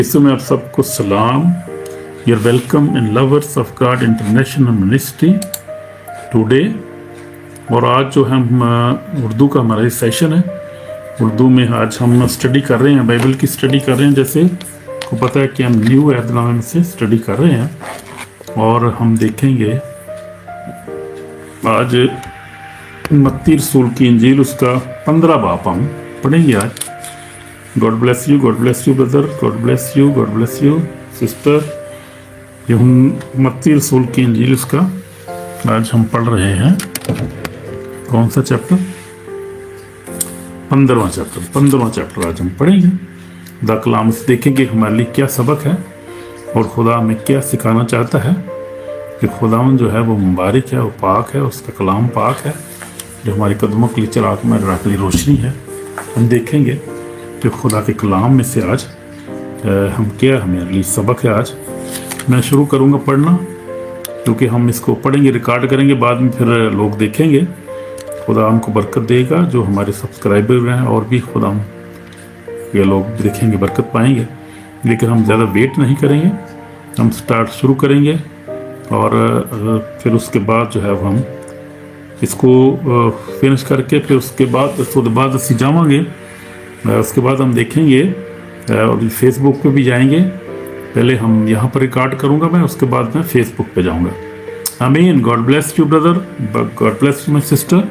यीशु में आप सबको सलाम। You are welcome in lovers of God international ministry today. और आज जो हम उर्दू का हमारा सेशन है, उर्दू में आज हम स्टडी कर रहे हैं, बाइबल की स्टडी कर रहे हैं। जैसे को पता है कि हम न्यू अहदनामे में से स्टडी कर रहे हैं और हम देखेंगे आज मत्ती रसूल की इंजील उसका 15 बाब हम पढ़ेंगे आज। God bless you brother, God bless you sister. ये हम मत्ती रसूल की इंजील उसका आज हम पढ़ रहे हैं। कौन सा चैप्टर? 15वां चैप्टर आज हम पढ़ेंगे। खुदा कलाम से देखेंगे हमारे लिए क्या सबक है और खुदा हमें क्या सिखाना चाहता है। कि खुदावन जो है वो मुबारक है, वो पाक है, उसका कलाम पाक है जो हमारे कदमों के लिए चिराग में राह के लिए रोशनी है। हम देखेंगे कि खुदा के कलाम में से आज हम क्या हमारे लिए सबक है। आज मैं शुरू करूँगा पढ़ना, क्योंकि हम इसको पढ़ेंगे, रिकॉर्ड करेंगे, बाद में फिर लोग देखेंगे। खुदा हमको बरकत देगा, जो हमारे सब्सक्राइबर हैं और भी खुदा हम ये लोग देखेंगे, बरकत पाएंगे। लेकिन हम ज़्यादा वेट नहीं करेंगे, हम स्टार्ट शुरू करेंगे और फिर उसके बाद जो है हम इसको फिनिश करके फिर उसके बाद असी जावांगे। उसके बाद हम देखेंगे और फेसबुक पे भी जाएंगे। पहले हम यहाँ पर रिकॉर्ड करूँगा मैं, उसके बाद मैं फेसबुक पे जाऊँगा। आमीन। God bless you brother, God bless you my sister.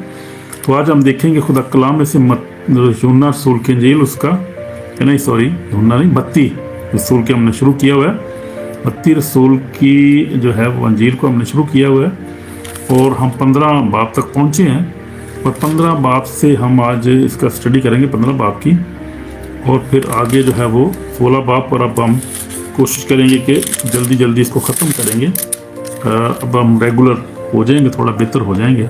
तो आज हम देखेंगे खुदा कलाम में से यूहन्ना रसूल की इंजील उसका मत्ती रसूल के हमने शुरू किया हुआ है। मत्ती रसूल की जो है वो अंजील को हमने शुरू किया हुआ है और हम 15 बाब तक पहुँचे हैं। और 15 बाब से हम आज इसका स्टडी करेंगे, 15 बाब की। और फिर आगे जो है वो 16 बाब पर अब हम कोशिश करेंगे कि जल्दी इसको ख़त्म करेंगे। अब हम रेगुलर हो जाएंगे, थोड़ा बेहतर हो जाएंगे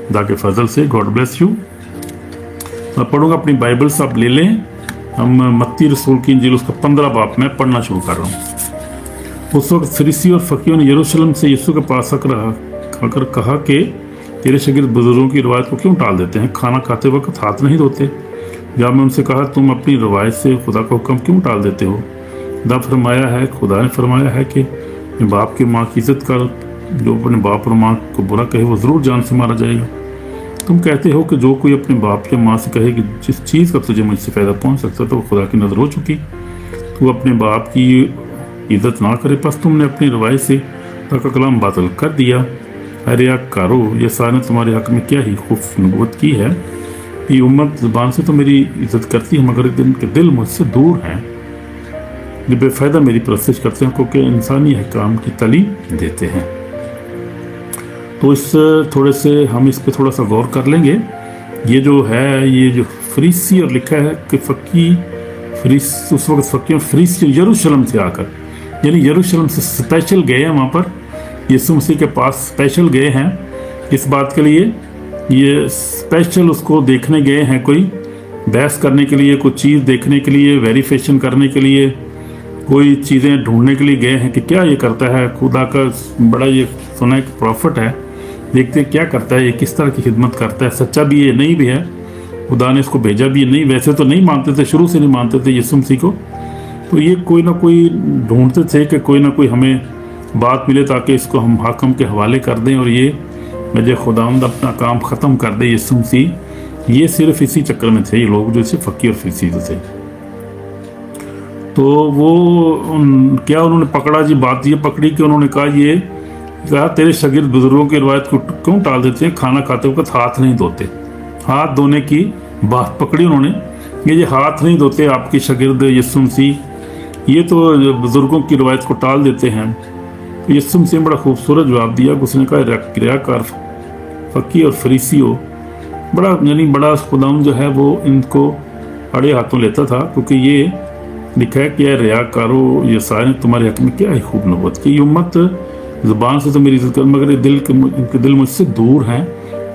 खुदा के फजल से। God bless you. मैं पढ़ूँगा, अपनी बाइबल से आप ले लें। हम मत्ती रसूल की इंजील उसका 15 बाब में पढ़ना शुरू कर रहा हूँ। उस वक्त फरीसी और फकीरों ने यरूशलेम से यीशु के पास आकर कहा कि तेरे शागिर्द बुजुर्गों की रवायत को क्यों टाल देते हैं? खाना खाते वक्त हाथ नहीं धोते। जब मैं उनसे कहा तुम अपनी रवायत से खुदा का हुक्म क्यों टाल देते हो? खुदा ने फरमाया है कि बाप की माँ की इज्जत कर, जो अपने बाप और माँ को बुरा कहे वो ज़रूर जान से मारा जाएगा। तुम कहते हो कि जो कोई अपने बाप या माँ से कहे कि जिस चीज़ का तुझे मुझसे फ़ायदा पहुँच सकता तो वो खुदा की नज़र हो चुकी। तू अपने बाप की इज्जत ना करे, बस तुमने अपनी रवायत से खुदा का कलाम बातिल कर दिया। अरे कारो, ये सारे तुम्हारे हक़ में क्या ही खूफ नबूवत की है। ये उम्मत ज़ुबान से तो मेरी इज्जत करती है मगर इनके दिल मुझसे दूर हैं। ये बेफ़ायदा मेरी परस्तिश करते हैं क्योंकि इंसानी अहकाम की तालीम देते हैं। तो इस थोड़े से हम इस पे थोड़ा सा गौर कर लेंगे। ये जो फरीसी और लिखा है कि उस वक्त फरीसी यरूशलेम से आकर, यानी यरूशलेम से स्पेशल गए हैं, वहाँ पर यीशु मसीह के पास स्पेशल गए हैं इस बात के लिए। ये स्पेशल उसको देखने गए हैं, कोई बहस करने के लिए, कोई चीज़ देखने के लिए, वेरिफिकेशन करने के लिए, कोई चीज़ें ढूंढने के लिए गए हैं कि क्या ये करता है। खुदा का बड़ा ये सुना एक प्रॉफिट है, देखते क्या करता है, ये किस तरह की खिदमत करता है, सच्चा भी है नहीं भी है, खुदा ने इसको भेजा भी है नहीं। वैसे तो नहीं मानते थे, शुरू से नहीं मानते थे यीशु मसीह को। तो ये कोई ना कोई ढूंढते थे कि कोई ना कोई हमें बात मिले ताकि इसको हम हाकम के हवाले कर दें और ये मुझे खुदावंद अपना काम ख़त्म कर दे यीशु मसीह। ये सिर्फ इसी चक्कर में थे ये लोग, जो इसे फ़कीर और फरीसी थे। तो वो क्या उन्होंने पकड़ा जी, बात ये पकड़ी कि उन्होंने कहा तेरे शागिर्द बुजुर्गों की रवायत को क्यों टाल देते हैं? खाना खाते वक्त हाथ नहीं धोते। हाथ धोने की बात पकड़ी उन्होंने। ये हाथ नहीं धोते आपके शागिर्द यीशु मसीह, ये तो बुजुर्गों की रवायत को टाल देते हैं। तो यीशु मसीह ने बड़ा खूबसूरत जवाब दिया। उसने कहा रियाकार फकीर और फरीसी हो, बड़ा खुदाम जो है वो इनको अड़े हाथों लेता था, क्योंकि ये लिखा है कि रियाकारो, ये सारे तुम्हारे हक़ में क्या है खूब नबूवत की। ये उम्मत ज़ुबान से तो मेरी इज्जत कर मगर इनके दिल मुझसे दूर हैं।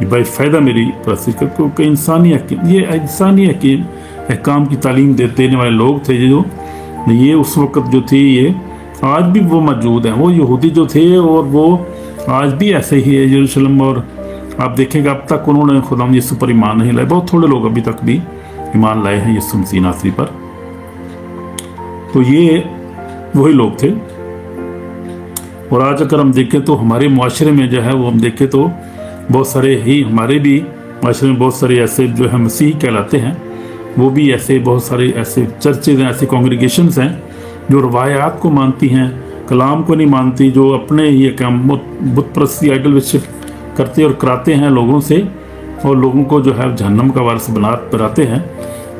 बेफ़ायदा मेरी परस्तिश कर, क्योंकि इंसानी अहकाम की तालीम देने वाले लोग थे जो ये उस वक़्त जो थे, ये आज भी वो मौजूद हैं। वो यहूदी जो थे और वो आज भी ऐसे ही है यरूशलेम। और आप देखेंगे अब तक उन्होंने खुदा यीशु पर ईमान नहीं लाए। बहुत थोड़े लोग अभी तक भी ईमान लाए हैं यीशु मसीह नासरी पर। तो ये वही लोग थे। और आज अगर हम देखें तो हमारे मुआशरे में जो है वो हम देखें तो बहुत सारे ही हमारे भी माशरे में बहुत सारे ऐसे जो है मसीही कहलाते हैं, वो भी ऐसे बहुत सारे ऐसे चर्चेज हैं, ऐसे कॉन्ग्रीगेशंस हैं जो रवायात को मानती हैं, कलाम को नहीं मानती, जो अपने ये काम बुत परस्ती आइडल वर्शिप करते और कराते हैं लोगों से और लोगों को जो है जहन्नम का वारिस बनाते हैं।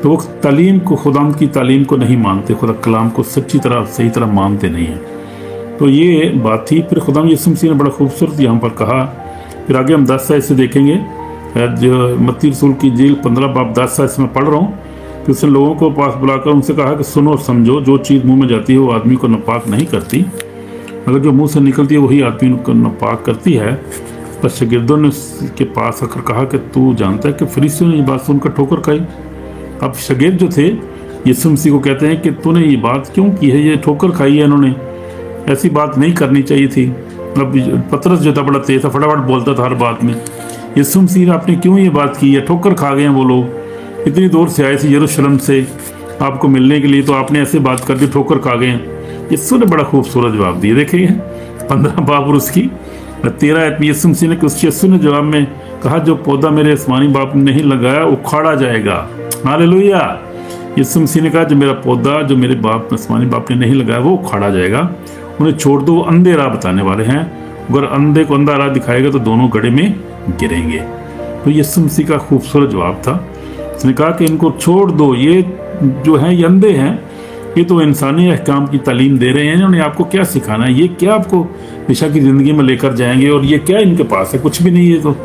तो वो तालीम को, खुदा की तालीम को नहीं मानते, खुदा कलाम को सच्ची तरह सही तरह मानते नहीं हैं। तो ये बात थी। फिर खुदा यीशु मसीह ने बड़ा खूबसूरत यहाँ पर कहा। फिर आगे हम 10 आयत से देखेंगे, जो मत्ती रसूल की इंजील 15 बाब 10 आयत से मैं पढ़ रहा हूँ। फिर उसने लोगों को पास बुलाकर उनसे कहा कि सुनो और समझो, जो चीज़ मुंह में जाती है वो आदमी को नापाक नहीं करती, अगर जो मुंह से निकलती है वही आदमी को नापाक करती है। पर शागिर्दों ने उसके पास आकर कहा कि तू जानता है कि फरीसियों ने ये बात सुनकर ठोकर खाई। अब शागिर्द जो थे यीशु मसीह को कहते हैं कि तूने ये बात क्यों की है, ये ठोकर खाई है इन्होंने, ऐसी बात नहीं करनी चाहिए थी। अब पतरस जो था बड़ा तेज था, फटाफट बोलता था हर बात में। यीशु मसीह ने आपने क्यों ये बात की है, ठोकर खा गए हैं वो लोग, इतनी दूर से आए थे यरूशलेम से आपको मिलने के लिए, तो आपने ऐसे बात कर दी, ठोकर खा गए हैं। यीशु ने बड़ा खूबसूरत जवाब दिया। देखिए 15 बाब और उसकी 13 आयत में यीशु मसीह ने यीशु ने जवाब में कहा, जो पौधा मेरे आसमानी बाप ने नहीं लगाया उखाड़ा जाएगा। हालेलुया। यीशु मसीह ने कहा जो मेरा पौधा जो मेरे बाप आसमानी बाप ने नहीं लगाया वो उखाड़ा जाएगा, उन्हें छोड़ दो, वो अंधे राह बताने वाले हैं, अगर अंधे को अंधा राह दिखाएगा तो दोनों गड्ढे में गिरेंगे। तो यीशु मसीह का खूबसूरत जवाब था। उसने कहा कि इनको छोड़ दो, ये जो है ये अंधे हैं, ये तो इंसानी अहकाम की तालीम दे रहे हैं, इन्होंने आपको क्या सिखाना है, ये क्या आपको पेशा की ज़िंदगी में लेकर जाएंगे, और ये क्या इनके पास है, कुछ भी नहीं। ये तो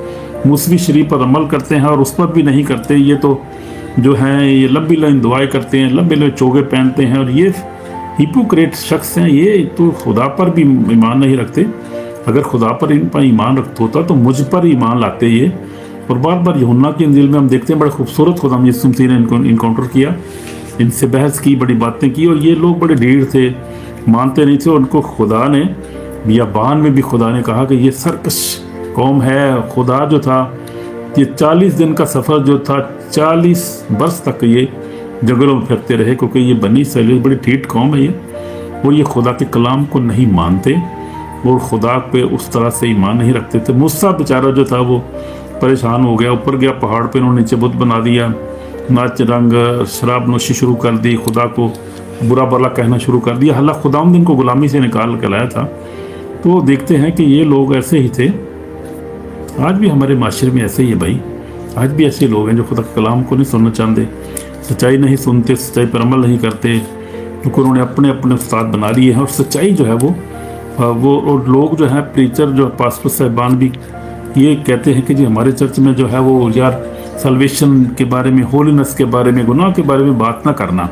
मूसवी शरीफ पर अमल करते हैं और उस पर भी नहीं करते, ये तो जो हैं ये लंबी लंबी दुआएं करते हैं, लंबे लंबे चोगे पहनते हैं, और ये हिपोक्रेट शख्स हैं, ये तो खुदा पर भी ईमान नहीं रखते। अगर खुदा पर इन पर ईमान रखता होता तो मुझ पर ईमान लाते ये। और बार बार यूहन्ना की इंजील में हम देखते हैं बड़ा खूबसूरत खुदा यीशु मसीह ने इनको इनकाउंटर किया, इनसे बहस की, बड़ी बातें की, और ये लोग बड़े ढीठ थे, मानते नहीं थे। उनको खुदा ने बियाबान में भी खुदा ने कहा कि ये सरकश कौम है। खुदा जो था ये 40 दिन का सफ़र जो था 40 बरस तक ये जंगलों में फिरते रहे, क्योंकि ये बनी इसराइल बड़ी ढीठ कौम है ये, और ये खुदा के कलाम को नहीं मानते और खुदा पे उस तरह से ईमान नहीं रखते थे। मूसा बेचारा जो था वो परेशान हो गया, ऊपर गया पहाड़ पे, उन्होंने नीचे बुत बना दिया, नाच रंग शराब नोशी शुरू कर दी, खुदा को बुरा भला कहना शुरू कर दिया। हालांकि खुदावंद इनको गुलामी से निकाल के लाया था। तो देखते हैं कि ये लोग ऐसे ही थे। आज भी हमारे माशरे में ऐसे ही है भाई, आज भी ऐसे लोग हैं जो खुदा के कलाम को नहीं सुनना चाहते, सच्चाई नहीं सुनते, सच्चाई पर अमल नहीं करते, क्योंकि उन्होंने अपने अपने उस्ताद बना लिए हैं। और सच्चाई जो है वो और लोग जो हैं प्रीचर जो पास्टर साहिबान भी ये कहते हैं कि जी हमारे चर्च में जो है वो यार सल्वेशन के बारे में, होलीनेस के बारे में, गुनाह के बारे में बात ना करना,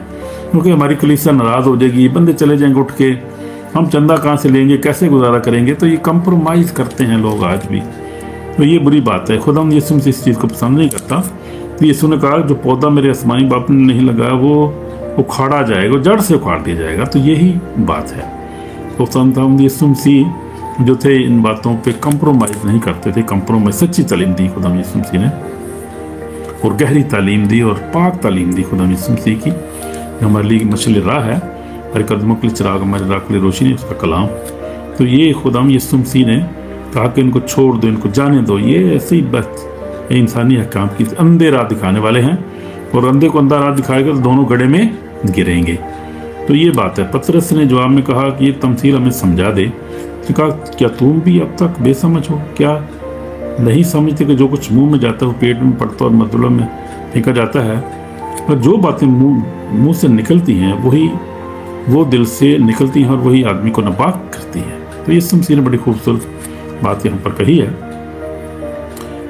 क्योंकि हमारी कलीसिया नाराज़ हो जाएगी, बंदे चले जाएंगे उठ के, हम चंदा कहाँ से लेंगे, कैसे गुजारा करेंगे। तो ये कंप्रोमाइज़ करते हैं लोग आज भी, तो ये बुरी बात है। खुदा यीशु मसीह इस चीज़ को पसंद नहीं करता। तो यीशु ने कहा जो पौधा मेरे आसमानी बाप ने नहीं लगाया वो उखाड़ा जाएगा, जड़ से उखाड़ दिया जाएगा। तो यही बात है। तो खुदा यीशु मसीह जो थे इन बातों पे कंप्रोमाइज़ नहीं करते थे। कंप्रोमाइज़ सच्ची तालीम दी खुदा यीशु मसीह ने, और गहरी तालीम दी और पाक तालीम दी खुदा यीशु मसीह की। हमारे लिए मशल राह है, हर कदमों के लिए चिराग, हमारे राह के लिए रोशनी, उसका कलाम। तो ये खुदा यीशु मसीह ने कहा कि इनको छोड़ दो, इनको जाने दो, ये ऐसी बात इंसानी अहकाम की अंधे राह दिखाने वाले हैं, और अंधे को अंधा राह दिखाएगा तो दोनों गड्ढे में गिरेंगे। तो ये बात है। पतरस ने जवाब में कहा कि ये तमसील हमें समझा दे। तो कहा क्या तुम भी अब तक बेसमझ हो, क्या नहीं समझते कि जो कुछ मुंह में जाता है वो पेट में पड़ता और मधुलों में फेंका जाता है, और जो बातें मुंह से निकलती हैं वही वो दिल से निकलती हैं और वही आदमी को नापाक करती हैं। तो ये तमसील ने बड़ी खूबसूरत बात यहाँ पर कही है,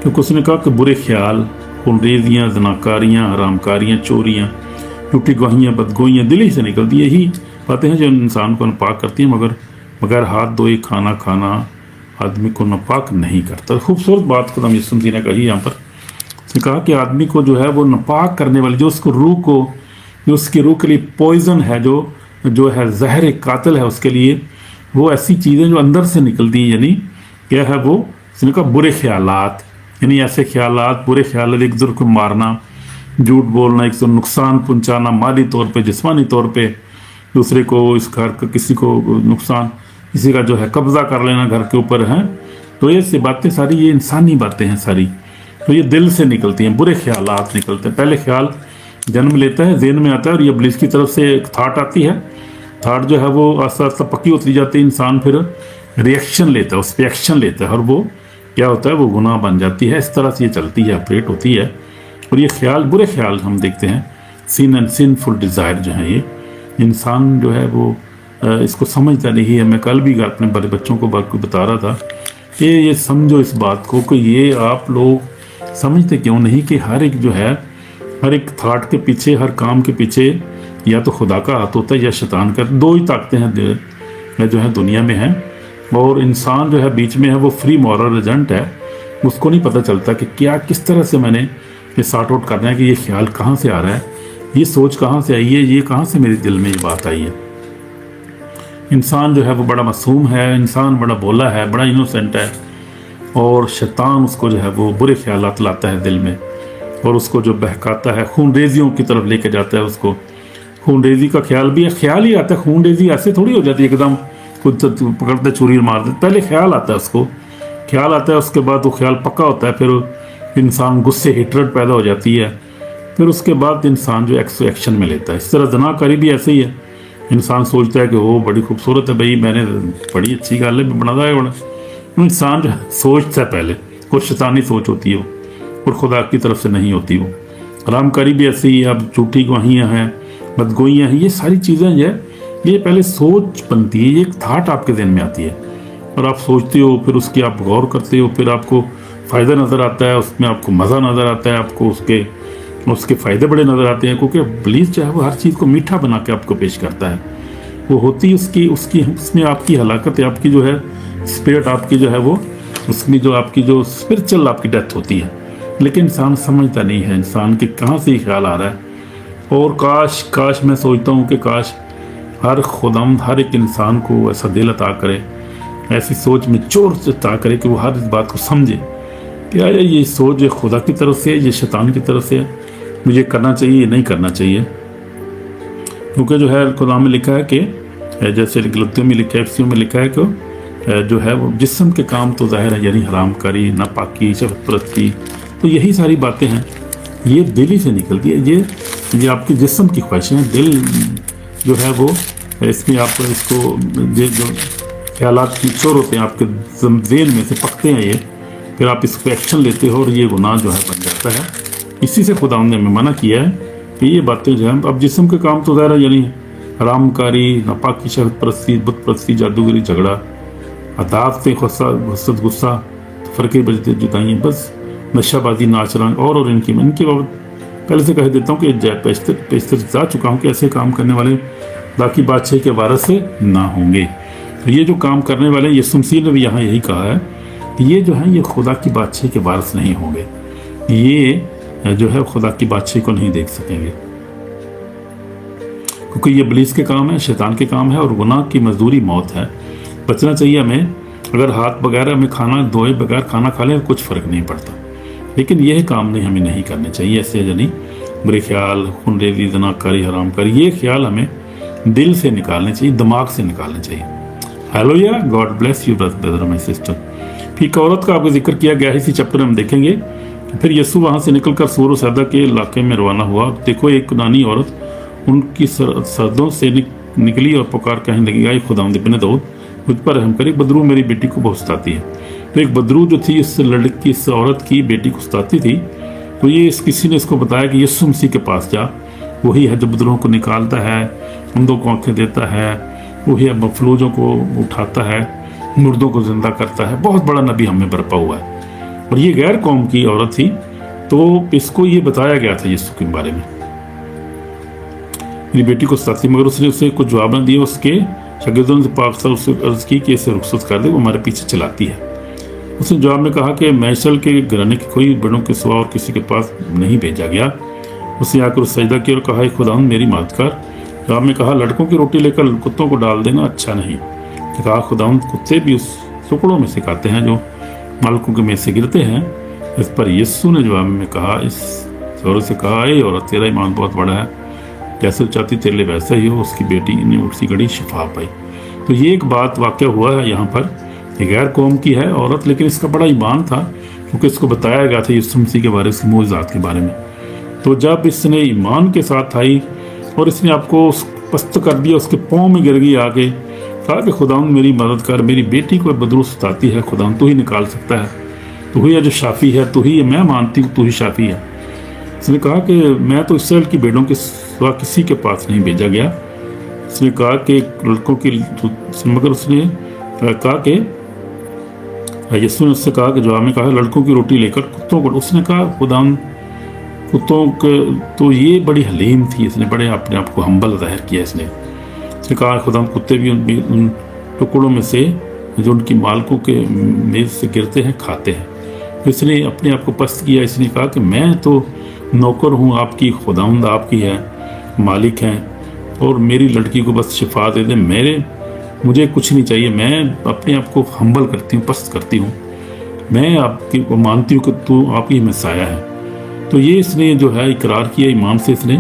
क्योंकि उसने कहा कि बुरे ख्याल, खुनरेजियाँ, जनाकारियाँ, हरामकारियाँ, चोरियाँ, झूठी गवाहियाँ, बदगोइयाँ दिल ही से निकलती, यही बातें हैं जो इंसान को नापाक करती हैं। मगर बगैर हाथ धोए खाना खाना आदमी को नापाक नहीं करता। खूबसूरत बात खुदा यीशु मसीह ने कही यहाँ पर। उसने कहा कि आदमी को जो है वो नापाक करने वाली, जो उसको रूह को, जो उसकी रूह के लिए पॉइजन है, जो है जहर कातिल है उसके लिए, वो ऐसी चीज़ें जो अंदर से निकलती हैं। यानी क्या है वो, उसने कहा बुरे ख्यालात, यानी ऐसे ख्यालात, बुरे ख्याल, एक दूसरे को मारना, झूठ बोलना, एक दूसरे नुकसान पहुंचाना, माली तौर पे, जिस्मानी तौर पे, दूसरे को इस घर का किसी को नुकसान, किसी का जो है कब्जा कर लेना घर के ऊपर है। तो ये बातें सारी ये इंसानी बातें हैं सारी, तो ये दिल से निकलती हैं, बुरे ख्यालात निकलते हैं। पहले ख्याल जन्म लेता है, ज़हन में आता है, और ये इब्लीस की तरफ से एक थाट आती है। थाट जो है वो आस्ता आस्ता पक्की होती जाती है, इंसान फिर रिएक्शन लेता है, उस पर एक्शन लेता है, और वो क्या होता है, वो गुनाह बन जाती है। इस तरह से ये चलती है, ऑपरेट होती है। और ये ख्याल, बुरे ख्याल हम देखते हैं, सिन एंड सिनफुल डिज़ायर जो है, ये इंसान जो है वो इसको समझता नहीं है। मैं कल भी अपने बड़े बच्चों को बता रहा था कि ये समझो इस बात को कि ये आप लोग समझते क्यों नहीं कि हर एक जो है, हर एक थाट के पीछे, हर काम के पीछे या तो खुदा का हाथ होता है या शैतान का। दो ही ताकतें हैं जो है दुनिया में हैं, और इंसान जो है बीच में है, वो फ्री मॉरल एजेंट है। उसको नहीं पता चलता कि क्या किस तरह से मैंने ये सॉर्ट आउट करना है कि ये ख्याल कहाँ से आ रहा है, ये सोच कहाँ से आई है, ये कहाँ से मेरे दिल में ये बात आई है। इंसान जो है वो बड़ा मासूम है, इंसान बड़ा भोला है, बड़ा इनोसेंट है, और शैतान उसको जो है वो बुरे ख्यालात लाता है दिल में, और उसको जो बहकाता है, खूनरेजियों की तरफ लेके जाता है उसको। खूनरेजी का ख्याल भी ख्याल ही आता है, खूनरेजी ऐसे थोड़ी हो जाती है एकदम खुद पकड़ते चूरी मार देते। पहले ख्याल आता है, उसको ख्याल आता है, उसके बाद वो ख्याल पक्का होता है, फिर इंसान गुस्से, हेट्रेड पैदा हो जाती है, फिर उसके बाद इंसान जो एक्शन में लेता है। इस तरह जनाकारी भी ऐसे ही है। इंसान सोचता है कि वो बड़ी खूबसूरत है भाई, मैंने बड़ी अच्छी गल है बना है बड़ा। इंसान जो सोचता है पहले, और शैतानी सोच होती है वो, और खुदा की तरफ से नहीं होती वो। हरामकारी भी ऐसे ही है। अब झूठी गवाहियाँ हैं, बदगोइयाँ हैं, ये सारी चीज़ें जो है ये पहले सोच बनती है, ये एक थाट आपके ज़हन में आती है, और आप सोचते हो, फिर उसकी आप गौर करते हो, फिर आपको फ़ायदा नज़र आता है, उसमें आपको मज़ा नज़र आता है, आपको उसके फ़ायदे बड़े नज़र आते हैं, क्योंकि इब्लीस जो है वो हर चीज़ को मीठा बना के आपको पेश करता है। वो होती उसकी उसमें आपकी हलाकत है, आपकी जो है स्पिरिट आपकी जो है वो, उसमें जो आपकी जो स्पिरिचुअल आपकी डेथ होती है। लेकिन इंसान समझता नहीं है इंसान के कहाँ से ख्याल आ रहा है। और काश मैं सोचता हूँ कि काश हर खुदावंद हर एक इंसान को ऐसा दिल अता करे, ऐसी सोच में चोर से अता करे कि वो हर इस बात को समझे कि यार ये सोच जो खुदा की तरफ से है, ये शैतान की तरफ से है, मुझे करना चाहिए, ये नहीं करना चाहिए। क्योंकि जो है खुदा में लिखा है कि जैसे गलतियों में लिखा है, एफिसियों में लिखा है कि जो है वो जिस्म के काम तो ज़ाहिर है, यानी हरामकारी, नापाकी, शफकत, तो यही सारी बातें हैं, ये दिल ही से निकलती है। ये आपके जिस्म की ख्वाहिशें हैं। दिल जो है वो इसमें आप इसको जो ख्यालात की चोर होते हैं आपके ज़हन में से पकते हैं, ये फिर आप इसको एक्शन लेते हो, और ये गुनाह जो है बन जाता है। इसी से खुदा ने हमें मना किया है कि ये बातें जो है, अब जिस्म के काम तो ज़ाहिर यानी हरामकारी, नापाकी, शहवत परस्ती, बुत परस्ती, जादूगरी, झगड़ा, अदावतें, हसद, गुस्सा, फ़र्क़े बजते, जुदाइयाँ, बस नशाबाजी, नाच रंग और इनकी बाबत पहले से कह देता हूँ कि पेशतर जा चुका हूँ कि ऐसे काम करने वाले बाकी बादशाह के वारिस से ना होंगे। तो ये जो काम करने वाले, यीशु मसीह ने भी यहाँ यही कहा है कि ये जो है ये खुदा की बादशाह के वारिस नहीं होंगे, ये जो है खुदा की बादशाह को नहीं देख सकेंगे, क्योंकि ये इब्लीस के काम है, शैतान के काम है, और गुनाह की मजदूरी मौत है। बचना चाहिए हमें। अगर हाथ बगैर हमें खाना धोए बगैर खाना खा लें कुछ फ़र्क नहीं पड़ता, लेकिन यह काम नहीं हमें नहीं करने चाहिए। ऐसे यानी बुरे ख्याल, खूनरेज़ी, ज़नाकारी, हरामकारी, ये ख्याल हमें दिल से निकालने चाहिए, दिमाग से निकालने चाहिए। Hallelujah, God bless you brother my sister. फिर एक औरत का आपको जिक्र किया गया है, इसी चैप्टर में हम देखेंगे। फिर यीशु वहाँ से निकलकर सूर और सैदा के इलाके में रवाना हुआ। देखो एक नानी औरत उनकी सरदों से निकली और पुकार कहने लगी, आई खुदावंद इब्ने दाऊद, मुझ पर रहम कर, बदरू मेरी बेटी को बहुत सताती है। तो एक बदरू जो थी इस लड़की, इस औरत की बेटी को सताती थी, तो ये किसी ने इसको बताया कि यीशु मसीह के पास जा, वही है जो बदरूओं को निकालता है, अंधों को आंखें देता है, वही है मफलूजों को उठाता है, मुर्दों को जिंदा करता है। बहुत बड़ा नबी हमें बरपा हुआ है। और ये गैर कौम की औरत थी, तो इसको ये बताया गया था यीशु के बारे में, मेरी बेटी को सताती, मगर उसने उसे कुछ जवाब न दिया। उसके शागिर्दों ने पाक सर उससे अर्ज की कि इसे रुखसत कर दे, वो हमारे पीछे चलाती है। उसने जवाब में कहा कि मैशल के घराने के कोई बड़ों के सिवा और किसी के पास नहीं भेजा गया। उसने आकर उस सजदा किया और कहा, खुदावंद मेरी मदद कर। जवाब में कहा, लड़कों की रोटी लेकर कुत्तों को डाल देना अच्छा नहीं। कहा, खुदावंद कुत्ते भी उस टुकड़ों में से खाते हैं जो मालिकों के में से गिरते हैं। इस पर यीशु ने जवाब में कहा, इस औरत से कहा, ए औरत, तेरा ईमान बहुत बड़ा है, جیسے وہ چاہتی تیرے لیے ویسا ہی ہو. اس کی بیٹی نے اسی گھڑی شفا پائی. تو یہ ایک بات واقعہ ہوا ہے یہاں پر. یہ غیر قوم کی ہے عورت، لیکن اس کا بڑا ایمان تھا کیونکہ اس کو بتایا گیا تھا یسوع مسیح کے بارے میں، معجزات کے بارے میں. تو جب اس نے ایمان کے ساتھ آئی اور اس نے آپ کو پست کر دیا، اس کے پاؤں میں گر گئی، آگے کہا کہ خداوند میری مدد کر، میری بیٹی کو بدرو ستاتی ہے، خداوند تو ہی نکال سکتا ہے، تو ہی ہے جو شافی ہے، تو ہی، میں مانتی ہوں تو ہی شافی ہے. اس نے کہا کہ میں تو اسرائیل کی بھیڑوں کے سوا کسی کے پاس نہیں بھیجا گیا. اس نے کہا کہ لڑکوں کی، مگر اس نے کہا کہ یسوع نے اس سے کہا کہ جواب میں کہا لڑکوں کی روٹی لے کر کتوں کو. اس نے کہا خداوند کتوں کے، تو یہ بڑی حلیم تھی، اس نے بڑے اپنے آپ کو ہمبل ظاہر کیا. اس نے کہا خداوند کتے بھی ان ٹکڑوں میں سے جو ان کی مالکوں کے میز سے گرتے ہیں کھاتے ہیں. اس نے اپنے آپ کو پست کیا. اس نے کہا کہ میں تو نوکر ہوں آپ کی، خداوند آپ کی ہے، مالک ہیں، اور میری لڑکی کو بس شفا دے دیں، مجھے کچھ نہیں چاہیے. میں اپنے آپ کو ہمبل کرتی ہوں، پست کرتی ہوں، میں آپ کی کو مانتی ہوں کہ تو آپ ہی مسایہ ہے. تو یہ اس نے جو ہے اقرار کیا ایمان سے اس نے،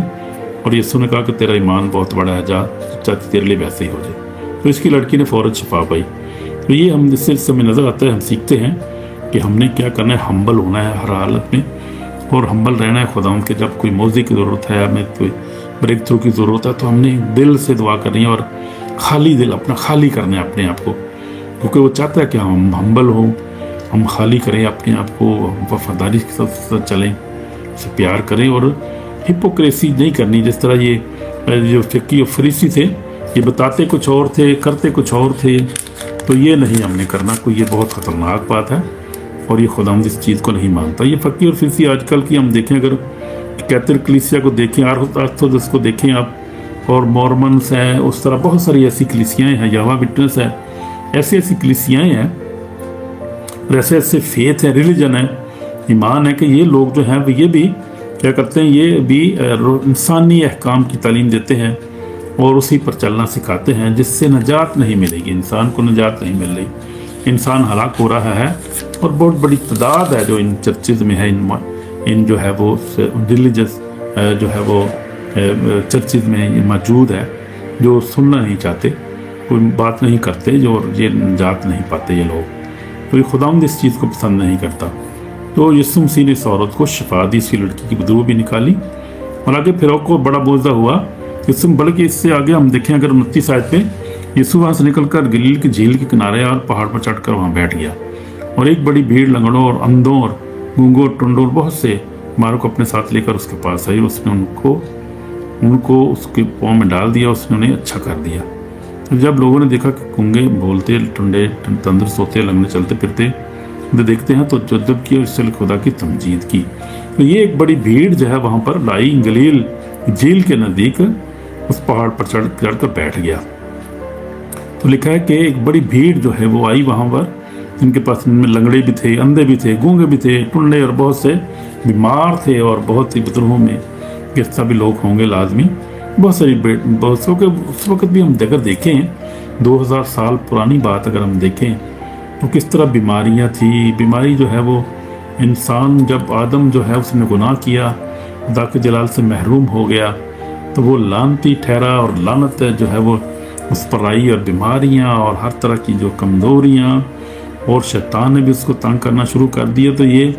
اور یسوع نے کہا کہ تیرا ایمان بہت بڑا ہے، جا چاہتی تیرے لیے ویسے ہی ہو جائے. تو اس کی لڑکی نے فوراً شفا پائی. تو یہ ہم اس سے ہمیں نظر آتا ہے، ہم سیکھتے ہیں کہ ہم نے کیا کرنا ہے، ہمبل ہونا ہے ہر حالت میں، اور ہمبل رہنا ہے خداوند کے. جب کوئی معجزے کی ضرورت ہے، ہمیں کوئی بریک تھرو کی ضرورت ہے، تو ہم نے دل سے دعا کرنی ہے اور خالی دل اپنا خالی کرنا ہے اپنے آپ کو، کیونکہ وہ چاہتا ہے کہ ہم ہمبل ہوں، ہم خالی کریں اپنے آپ کو، وفاداری کے ساتھ چلیں، اسے پیار کریں، اور ہپوکریسی نہیں کرنی. جس طرح یہ جو فقی و فریسی تھے، یہ بتاتے کچھ اور تھے، کرتے کچھ اور تھے. تو یہ نہیں ہم نے کرنا کوئی، یہ بہت خطرناک بات ہے، اور یہ خداوند اس چیز کو نہیں مانتا. یہ فقی اور فریسی آج کل کی ہم دیکھیں، اگر کیتھولک کلیسیا کو دیکھیں، آرتھوڈوکس کو دیکھیں آپ، اور مورمنس ہیں، اس طرح بہت ساری ایسی کلیسیاں ہیں، یہوہ وٹنس ہے، ایسی کلیسیاں ہیں، اور ایسے فیتھ ہے، ریلیجن ہے، ایمان ہے کہ یہ لوگ جو ہیں یہ بھی کیا کرتے ہیں، یہ بھی انسانی احکام کی تعلیم دیتے ہیں اور اسی پر چلنا سکھاتے ہیں، جس سے نجات نہیں ملے گی، انسان کو نجات نہیں مل رہی، انسان ہلاک ہو رہا ہے. اور بہت بڑی تعداد ہے جو ان چرچز میں ہے، ان جو ہے وہ ریلیجس جو ہے وہ چرچز میں موجود ہے، جو سننا نہیں چاہتے، کوئی بات نہیں کرتے، جو یہ نجات نہیں پاتے یہ لوگ. تو یہ خداوند اس چیز کو پسند نہیں کرتا. تو یسوع مسیح نے اس عورت کو شفا دی، اس کی لڑکی کی بدبو بھی نکالی، اور آگے پھر کو بڑا معجزہ ہوا. بلکہ اس سے آگے ہم دیکھیں اگر 29 آیت پہ، یسوع وہاں سے نکل کر گلیل کی جھیل کے کنارے اور پہاڑ پر چڑھ کر وہاں بیٹھ گیا، اور ایک بڑی بھیڑ لنگڑوں اور اندھوں اور گونگوں اور ٹنڈوں اور بہت سے بیماروں کو اپنے ساتھ لے کر اس کے پاس آئی. اس نے ان کو اس کے پاؤں میں ڈال دیا، اس نے انہیں اچھا کر دیا. جب لوگوں نے دیکھا کہ گونگے بولتے، ٹنڈے تندرست ہوتے، لنگڑے چلتے پھرتے دیکھتے ہیں، تو جذب کیا، اس سے خدا کی تمجید کی. تو یہ ایک بڑی بھیڑ جو ہے وہاں پر لائی، گلیل جھیل کے نزدیک اس پہاڑ پر چڑھ کر بیٹھ گیا. تو لکھا ہے کہ ایک بڑی بھیڑ جو ہے وہ آئی وہاں پر، ان کے پاس ان میں لنگڑے بھی تھے، اندھے بھی تھے، گونگے بھی تھے، ٹنڈے، اور بہت سے بیمار تھے، اور بہت ہی بدروہوں میں اس طرح بھی لوگ ہوں گے لازمی، بہت ساری بہت سو کہ اس وقت بھی ہم اگر دیکھیں 2000 سال پرانی بات اگر ہم دیکھیں تو کس طرح بیماریاں تھی. بیماری جو ہے وہ انسان، جب آدم جو ہے اس نے گناہ کیا، خدا کے جلال سے محروم ہو گیا، تو وہ لعنتی ٹھہرا، اور لعنت جو ہے وہ اس پر آئی، اور بیماریاں اور ہر طرح کی جو کمزوریاں، اور شیطان نے بھی اس کو تنگ کرنا شروع کر دیا. تو یہ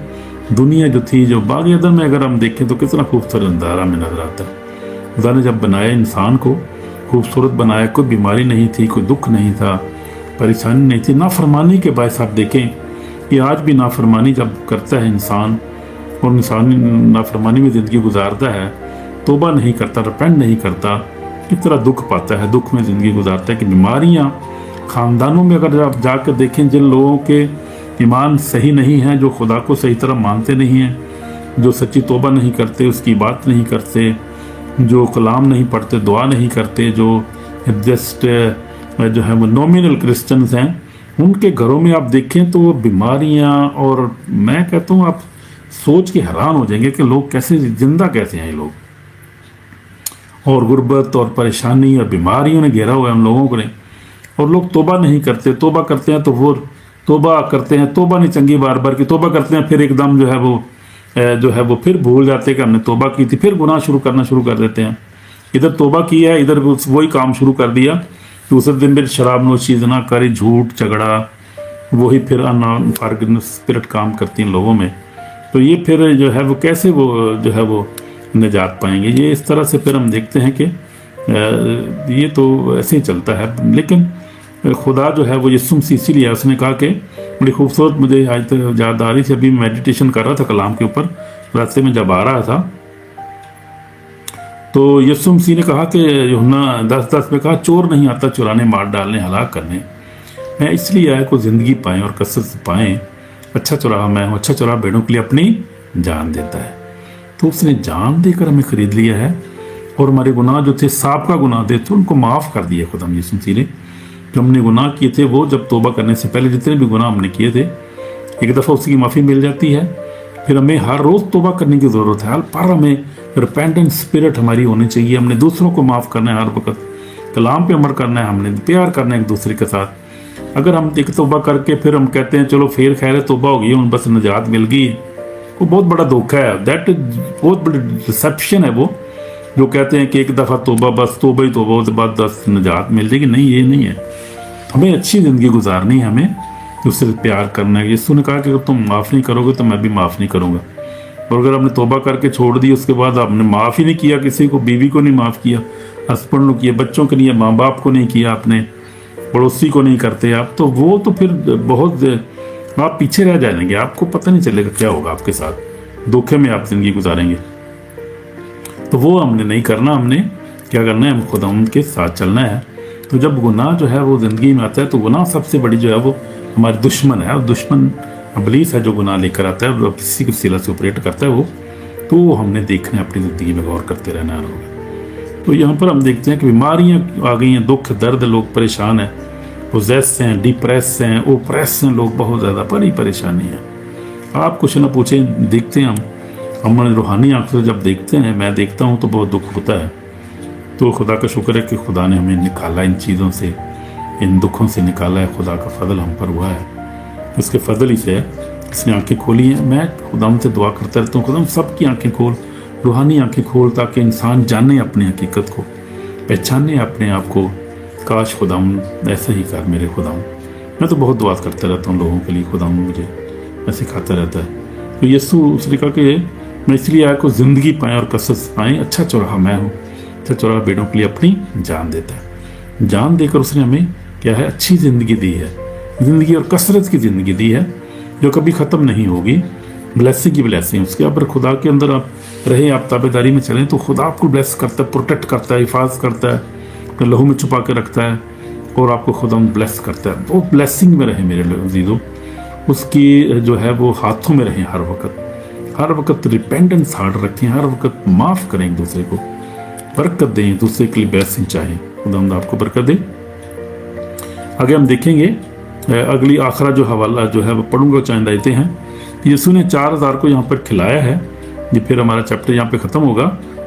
دنیا جو تھی، جو باغ عدن میں اگر ہم دیکھیں تو کتنا خوبصورت اندھارا میں نظر آتا ہے. خدا نے جب بنایا انسان کو، خوبصورت بنایا، کوئی بیماری نہیں تھی، کوئی دکھ نہیں تھا، پریشانی نہیں تھی. نافرمانی کے باعث آپ دیکھیں کہ آج بھی نافرمانی جب کرتا ہے انسان، اور انسان نافرمانی میں زندگی گزارتا ہے، توبہ نہیں کرتا، رپینٹ نہیں کرتا، کس طرح دکھ پاتا ہے، دکھ میں زندگی گزارتا ہے. کہ بیماریاں خاندانوں میں اگر آپ جا کر دیکھیں، جن لوگوں کے ایمان صحیح نہیں ہے، جو خدا کو صحیح طرح مانتے نہیں ہیں، جو سچی توبہ نہیں کرتے، اس کی بات نہیں کرتے، جو کلام نہیں پڑھتے، دعا نہیں کرتے، جو جسٹ جو ہے وہ نومینل کرسچنز ہیں، ان کے گھروں میں آپ دیکھیں تو وہ بیماریاں، اور میں کہتا ہوں آپ سوچ کے حیران ہو جائیں گے کہ لوگ کیسے زندہ کیسے ہیں یہ لوگ. اور غربت اور پریشانی اور بیماریوں نے گھیرا ہوا ہے ہم لوگوں کو، اور لوگ توبہ نہیں کرتے. توبہ کرتے ہیں تو وہ توبہ کرتے ہیں، توبہ نہیں چنگی، بار بار کی توبہ کرتے ہیں، پھر ایک دم جو ہے وہ پھر بھول جاتے کہ ہم نے توبہ کی تھی، پھر گناہ کرنا شروع کر دیتے ہیں. इधर तौबा किया है, इधर वही काम शुरू कर दिया। दूसरे दिन फिर शराब नोशी, जना करी, झूठ झगड़ा, वही फिर अनफॉरगिवनेस स्पिरिट काम करती हैं लोगों में। तो ये फिर जो है वो कैसे वो जो है वो निजात पाएंगे? ये इस तरह से फिर हम देखते हैं कि ये तो ऐसे ही चलता है। लेकिन खुदा जो है वो यीशु मसीह, इसीलिए उसने कहा कि बड़ी खूबसूरत, मुझे आज तक याद आ रही थी, अभी मेडिटेशन कर रहा था कलाम के ऊपर, रास्ते में जब आ रहा था तो यीशु मसीह ने कहा कि यूहन्ना 10:10 में कहा, चोर नहीं आता चुराने, मार डालने, हलाक करने, मैं इसलिए आया को ज़िंदगी पाएँ और कसरत से पाएँ। अच्छा चौराहा मैं हूँ, अच्छा चौराहा भेड़ों के लिए अपनी जान देता है। तो उसने जान देकर हमें खरीद लिया है, और हमारे गुनाह जो थे, सांप का गुनाह थे, तो उनको माफ़ कर दिया खुदा यीशु मसीह ने। जो हमने गुनाह किए थे, वो जब तौबा करने से पहले जितने भी गुनाह हमने किए थे, एक दफ़ा उसकी माफ़ी मिल जाती है। फिर हमें हर रोज़ तौबा करने की ज़रूरत है, हर पर हमें रिपेंटेंट स्पिरिट हमारी होनी चाहिए। हमने दूसरों को माफ़ करना है, हर वक्त कलाम पे अमल करना है, हमने प्यार करना है एक दूसरे के साथ। अगर हम एक तौबा करके फिर हम कहते हैं चलो फिर खैर तौबा हो गई, उन बस निजात मिल गई, वो बहुत बड़ा धोखा है। दैट इज बहुत बड़ी रिसेप्शन है वो, जो कहते हैं कि एक दफ़ा तौबा, बस तौबा ही तौबा, उसके बाद 10 निजात मिल जाएगी। नहीं, ये नहीं है। हमें अच्छी ज़िंदगी गुजारनी है, हमें दूसरे से प्यार करना है। यीशु ने कहा कि अगर तुम माफ़ नहीं करोगे तो मैं भी माफ़ नहीं करूँगा। और अगर आपने तौबा करके छोड़ दी, उसके बाद आपने माफ़ ही नहीं किया किसी को, बीवी को नहीं माफ़ किया, हस्बैंड को किया, बच्चों के लिए, माँ बाप को नहीं किया, आपने पड़ोसी को नहीं करते आप, तो वो तो फिर बहुत आप पीछे रह जाएंगे, आपको पता नहीं चलेगा क्या होगा आपके साथ, धोखे में आप ज़िंदगी गुजारेंगे। तो वो हमने नहीं करना। हमने क्या करना है? हम खुदा के साथ चलना है। तो जब गुनाह जो है वो ज़िंदगी में आता है, तो गुनाह सबसे बड़ी जो है वो हमारे दुश्मन है, और दुश्मन इब्लीस है जो गुनाह लेकर आता है और किसी के वसीला से ऑपरेट करता है वो। तो हमने देखना है, अपनी ज़िंदगी में गौर करते रहना होगा। तो यहाँ पर हम देखते हैं कि बीमारियाँ आ गई हैं, दुख दर्द, लोग परेशान हैं, पोजेस हैं, डिप्रेस हैं, ओप्रेस हैं, लोग बहुत ज़्यादा, बड़ी परेशानी है। आप कुछ ना पूछें, देखते हैं हम रूहानी आंखों से जब देखते हैं, मैं देखता हूँ तो बहुत दुख होता है। तो खुदा का शुक्र है कि खुदा ने हमें निकाला इन चीज़ों से, इन दुखों से निकाला है। खुदा का फजल हम पर हुआ है, उसके फजल ही से इसने आंखें खोली हैं। मैं खुदा से दुआ करता रहता हूँ, खुदा सबकी आंखें खोल, रूहानी आंखें खोल, ताकि इंसान जाने अपनी हकीकत को, पहचाने अपने आप को। काश खुदा ऐसा ही कर मेरे खुदा। मैं तो बहुत दुआ करता रहता हूँ लोगों के लिए, खुदा मुझे ऐसे सिखाता रहता है। तो यीशु उसने कहा कि मैं इसलिए आया को ज़िंदगी पाएँ और कसरत पाएँ, अच्छा चौराहा मैं हूँ, अच्छा चौराहा बेटों के लिए अपनी जान देता है। जान देकर उसने हमें क्या है? अच्छी ज़िंदगी दी है, ज़िंदगी और कसरत की ज़िंदगी दी है, जो कभी ख़त्म नहीं होगी। ब्लेसिंग की ब्लेसिंग उसके ऊपर, खुदा के अंदर आप रहें, आप ताबेदारी में चलें, तो खुदा आपको ब्लेस करता है, प्रोटेक्ट करता है, हिफाजत करता है, अपने लहू में छुपा के रखता है, और आपको खुदा ब्लेस करता है। वो ब्लेसिंग में रहे मेरे अजीज़ों, उसकी जो है वो हाथों में रहें, हर वक्त रिपेंटेंस हार्ट रखें, हर वक्त माफ़ करें, एक दूसरे को बरकत दें, एक दूसरे के लिए ब्लेसिंग चाहें। खुदा आपको बरकत दे। आगे हम देखेंगे अगली आखिरा जो हवाला जो है वो पढ़ूंगा, चंद आयतें हैं। यीशु ने 4000 को यहाँ पर खिलाया है। ये फिर हमारा चैप्टर यहाँ पे ख़त्म होगा।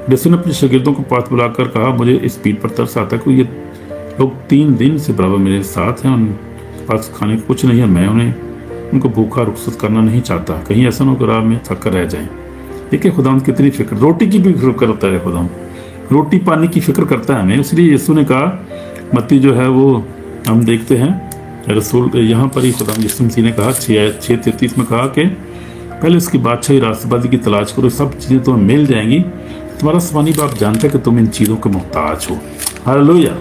यीशु ने अपने शागिर्दों को पास बुलाकर कहा, मुझे इस पीठ पर तरस आता है, कोई ये लोग 3 दिन से बराबर मेरे साथ हैं, उन पास खाने को कुछ नहीं है, मैं उनको भूखा रुखसत करना नहीं चाहता, कहीं ऐसा ना हो कि राह में थक कर रह जाएं। देखिए खुदा कितनी फिक्र, रोटी की भी फिक्र करता है खुदा, रोटी पानी की फिक्र करता है हमें। इसलिए यीशु ने कहा, मत्ती जो है वो हम देखते हैं रसूल यहाँ पर ही खुदा यीशु मसीह ने कहा 6:33 में कहा कि पहले उसकी बादशाही रास्तबाजी की तलाश करो, सब चीज़ें तुम्हें मिल जाएंगी। तुम्हारा आसमानी बाप जानता है कि तुम इन चीज़ों के मोहताज हो। हालेलुया!